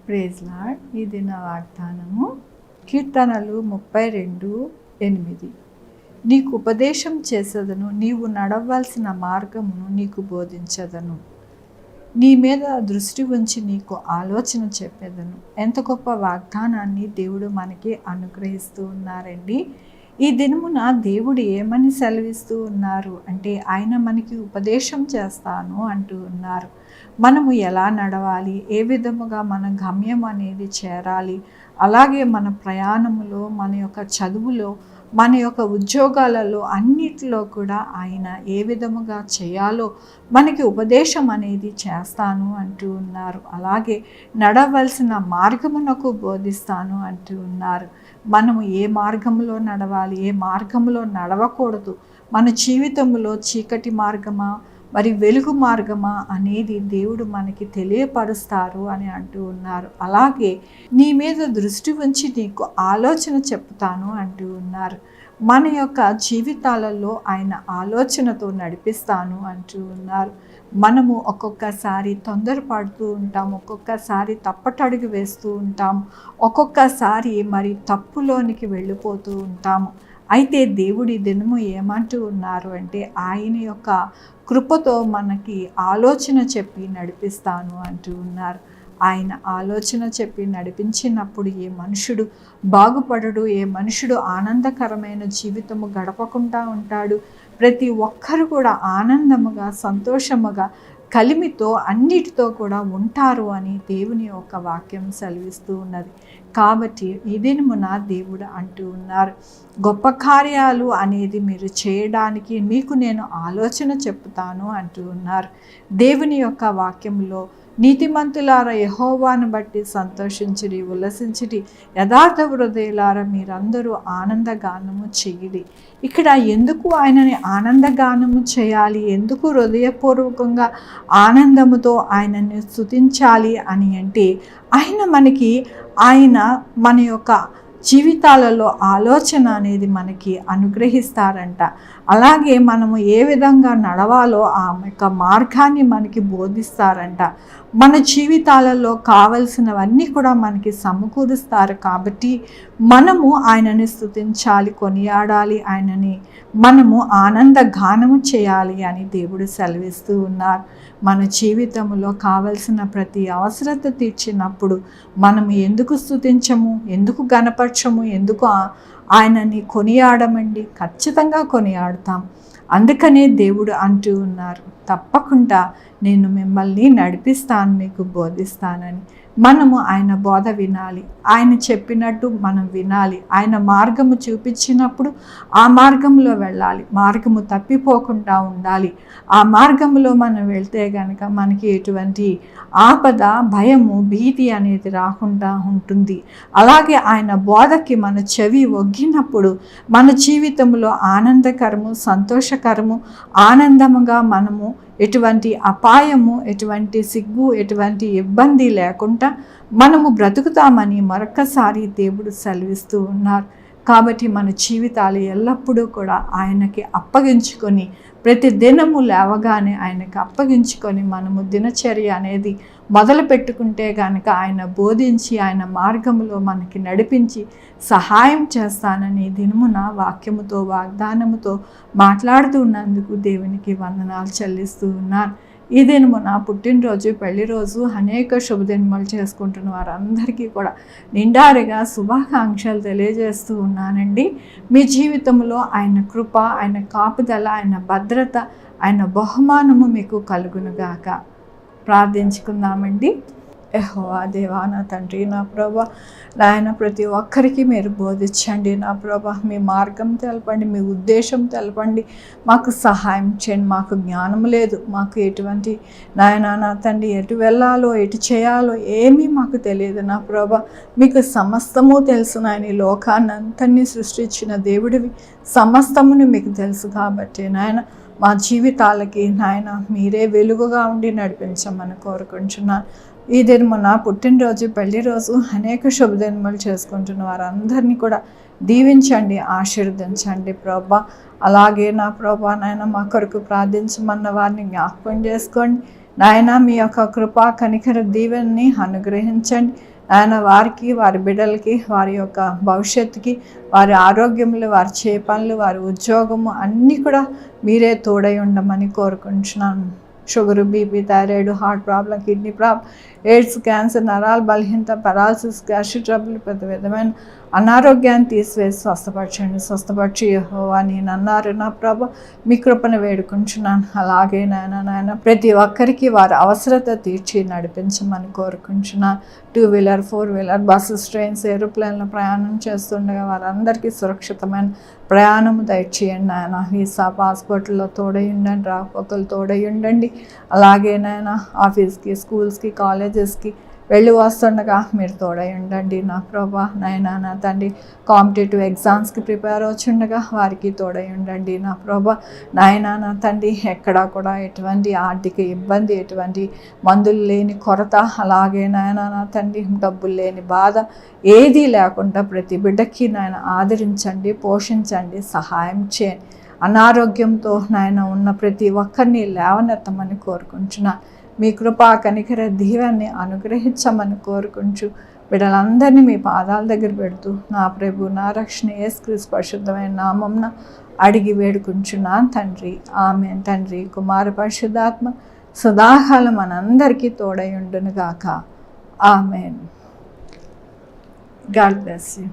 Praise lord. ఈ దిన వాగ్దానము కీర్తనలు 32:8. నీకు ఉపదేశం చేసేదను, నీవు నడవలసిన మార్గమును నీకు బోధించదను, నీ మీద దృష్టి ఉంచి నీకు ఆలోచన చెప్పేదను. ఎంత గొప్ప వాగ్దానాన్ని దేవుడు మనకి అనుగ్రహిస్తూ ఉన్నారండి. ఈ దినమున దేవుడు ఏమని సెలవిస్తూ ఉన్నారు అంటే, ఆయన మనకి ఉపదేశం చేస్తాను అంటూ ఉన్నారు. మనము ఎలా నడవాలి, ఏ విధముగా మన గమ్యం అనేది చేరాలి, అలాగే మన ప్రయాణములో, మన యొక్క చదువులో, మన యొక్క ఉద్యోగాలలో అన్నిటిలో కూడా ఆయన ఏ విధముగా చేయాలో మనకి ఉపదేశం అనేది చేస్తాను అంటూ ఉన్నారు. అలాగే నడవలసిన మార్గమునకు బోధిస్తాను అంటూ ఉన్నారు. మనము ఏ మార్గంలో నడవాలి, ఏ మార్గంలో నడవకూడదు, మన జీవితంలో చీకటి మార్గమా మరి వెలుగు మార్గమా అనేది దేవుడు మనకి తెలియపరుస్తారు అని అంటూ ఉన్నారు. అలాగే నీ మీద దృష్టి ఉంచి నీకు ఆలోచన చెప్తాను అంటూ ఉన్నారు. మన యొక్క జీవితాలలో ఆయన ఆలోచనతో నడిపిస్తాను అంటూ ఉన్నారు. మనము ఒక్కొక్కసారి తొందరపడుతూ ఉంటాం, ఒక్కొక్కసారి తప్పటడుగు వేస్తూ ఉంటాం, ఒక్కొక్కసారి మరి తప్పులోనికి వెళ్ళిపోతూ ఉంటాము. అయితే దేవుడి దినము ఏమంటూ ఉన్నారు అంటే, ఆయన యొక్క కృపతో మనకి ఆలోచన చెప్పి నడిపిస్తాను అంటూ ఉన్నారు. ఆయన ఆలోచన చెప్పి నడిపించినప్పుడు ఏ మనుషుడు బాగుపడడు, ఏ మనుషుడు ఆనందకరమైన జీవితము గడపకుండా ఉంటాడు. ప్రతి ఒక్కరు కూడా ఆనందముగా, సంతోషముగా, కలిమితో, అన్నిటితో కూడా ఉంటారు అని దేవుని యొక్క వాక్యం సెలవిస్తూ ఉన్నది. కాబట్టి ఈ దినమున దేవుడు అంటూ ఉన్నారు, గొప్ప కార్యాలు అనేది మీరు చేయడానికి మీకు నేను ఆలోచన చెప్తాను అంటూ ఉన్నారు. దేవుని యొక్క వాక్యంలో నీతిమంతులారా యెహోవాను బట్టి సంతోషించిరి, ఉల్లసించిరి, యథార్థ హృదయులారా మీరందరూ ఆనందగానము చెయ్యిరి. ఇక్కడ ఎందుకు ఆయనని ఆనందగానము చేయాలి, ఎందుకు హృదయపూర్వకంగా ఆనందముతో ఆయనని స్తుతించాలి అని అంటే, ఆయన మన యొక్క జీవితాలలో ఆలోచన అనేది మనకి అనుగ్రహిస్తారంట. అలాగే మనము ఏ విధంగా నడవాలో ఆ యొక్క మార్గాన్ని మనకి బోధిస్తారంట. మన జీవితాలలో కావలసినవన్నీ కూడా మనకి సమకూరుస్తారు. కాబట్టి మనము ఆయనని స్తుతించాలి, కొనియాడాలి, ఆయనని మనము ఆనంద గానము చేయాలి అని దేవుడు సెలవిస్తూ ఉన్నారు. మన జీవితంలో కావలసిన ప్రతి అవసరత తీర్చినప్పుడు మనము ఎందుకు స్తుతించము, ఎందుకు గణపరచము, ఎందుకు ఆయనని కొనియాడమండి? ఖచ్చితంగా కొనియాడతాం. అందుకనే దేవుడు అంటూ ఉన్నారు, తప్పకుండా నేను మిమ్మల్ని నడిపిస్తాను, మీకు బోధిస్తానని. మనము ఆయన బోధ వినాలి, ఆయన చెప్పినట్టు మనం వినాలి, ఆయన మార్గము చూపించినప్పుడు ఆ మార్గంలో వెళ్ళాలి, మార్గము తప్పిపోకుండా ఉండాలి. ఆ మార్గంలో మనం వెళ్తే కనుక మనకి ఎటువంటి ఆపద, భయము, భీతి అనేది రాకుండా ఉంటుంది. అలాగే ఆయన బోధకి మన చెవి ఒగ్గినప్పుడు మన జీవితంలో ఆనందకరము, సంతోషకరము, ఆనందముగా మనము ఎటువంటి అపాయము, ఎటువంటి సిగ్గు, ఎటువంటి ఇబ్బంది లేకుండా మనము బ్రతుకుతామని మరొక్కసారి దేవుడు సెలవిస్తూ ఉన్నారు. కాబట్టి మన జీవితాలు ఎల్లప్పుడూ కూడా ఆయనకి అప్పగించుకొని, ప్రతి దినము లేవగానే ఆయనకి అప్పగించుకొని మనము దినచర్య అనేది మొదలు పెట్టుకుంటే కనుక ఆయన బోధించి, ఆయన మార్గములో మనకి నడిపించి సహాయం చేస్తానని దినమున వాక్యముతో, వాగ్దానముతో మాట్లాడుతున్నందుకు దేవునికి వందనాలు చెల్లిస్తూ ఉన్నాను. ఈ దినము నా పుట్టినరోజు, పెళ్లి రోజు, అనేక శుభదినములు చేసుకుంటున్న వారందరికీ కూడా నిండారుగా శుభాకాంక్షలు తెలియజేస్తూ ఉన్నానండి. మీ జీవితంలో ఆయన కృప, ఆయన కాపుదల, ఆయన భద్రత, ఆయన బహుమానము మీకు కలుగునుగాక. ప్రార్థించుకుందామండి. యెహోవా దేవా, నా తండ్రి, నా ప్రభా, నాయన ప్రతి ఒక్కరికి మీరు బోధించండి. నా ప్రభా, మీ మార్గం తెలపండి, మీ ఉద్దేశం తెలపండి, మాకు సహాయం చేయండి. మాకు జ్ఞానం లేదు, మాకు ఎటువంటి నాయన నా తండ్రి ఎటు వెళ్ళాలో, ఎటు చేయాలో ఏమీ మాకు తెలియదు. నా ప్రభా, మీకు సమస్తము తెలుసు. నాయన ఈ లోకాన్ని అంతని సృష్టించిన దేవుడివి, సమస్తముని మీకు తెలుసు. కాబట్టి నాయన మా జీవితాలకి నాయన మీరే వెలుగుగా ఉండి నడిపించమని కోరుకుంటున్నాను. ఈ దినము నా పుట్టినరోజు, పెళ్లి రోజు, అనేక శుభదినములు చేసుకుంటున్న వారందరినీ కూడా దీవించండి, ఆశీర్వదించండి ప్రభా. అలాగే నా ప్రభా నాయన మా కొరకు ప్రార్థించమన్న వారిని జ్ఞాపకం చేసుకోండి. నాయన మీ యొక్క కృపా కనికర దీవెనని అనుగ్రహించండి. నాయన వారికి, వారి బిడ్డలకి, వారి యొక్క భవిష్యత్తుకి, వారి ఆరోగ్యములు, వారి చేపలు, వారి ఉద్యోగము అన్నీ కూడా మీరే తోడై ఉండమని కోరుకుంటున్నాను. Sugar, BP, thyroid, heart problem, kidney problem, AIDS, cancer, నరాల బలహీనత, పెరాలసిస్, గ్యాస్ట్రిక్ ట్రబుల్, పెద్ద విధమైన అనారోగ్యాన్ని తీసివేసి స్వస్థపరచండి. స్వస్థపరిచి యెహోవా నేను అన్నారు నా ప్రభు, మీ కృపను వేడుకుంటున్నాను. అలాగే నాయన ప్రతి ఒక్కరికి వారి అవసరత తీర్చి నడిపించమని కోరుకుంటున్నాను. 2 వీలర్, 4 వీలర్, బస్సెస్, ట్రైన్స్, ఏరోప్లేన్లో ప్రయాణం చేస్తుండగా వారందరికీ సురక్షితమైన ప్రయాణము దయచేయండి నాయన. వీసా, పాస్పోర్ట్లో తోడై ఉండండి, రాకపోకలు తోడై ఉండండి. అలాగే నాయన ఆఫీస్కి, స్కూల్స్కి, కాలేజెస్కి వెళ్ళి వస్తుండగా మీరు తోడై ఉండండి నా ప్రభా. నాయన నా తండ్రి కాంపిటేటివ్ ఎగ్జామ్స్కి ప్రిపేర్ అవుతుండగా వారికి తోడై ఉండండి నా ప్రభా. నాయన నా తండ్రి ఎక్కడా కూడా ఎటువంటి ఆర్థిక ఇబ్బంది, ఎటువంటి మందులు లేని కొరత, అలాగే నాయన నా తండ్రి డబ్బులు లేని బాధ ఏదీ లేకుండా ప్రతి బిడ్డకి నాయన ఆదరించండి, పోషించండి, సహాయం చేయండి. అనారోగ్యంతో నాయన ఉన్న ప్రతి ఒక్కరిని లేవనెత్తమని కోరుకుంటున్నాను. మీ కృపా కనికర దీవాన్ని అనుగ్రహించమని కోరుకుంటూ బిడ్డలందరినీ మీ పాదాల దగ్గర పెడుతూ నా ప్రభు, నా రక్షణ యేసుక్రీస్తు పరిశుద్ధమైన నామమున అడిగి వేడుకుంటున్నాను తండ్రి. ఆమేన్. తండ్రి, కుమార, పరిశుద్ధాత్మ సదాకాలం మనందరికీ తోడై ఉండును గాక. ఆమేన్. God bless you.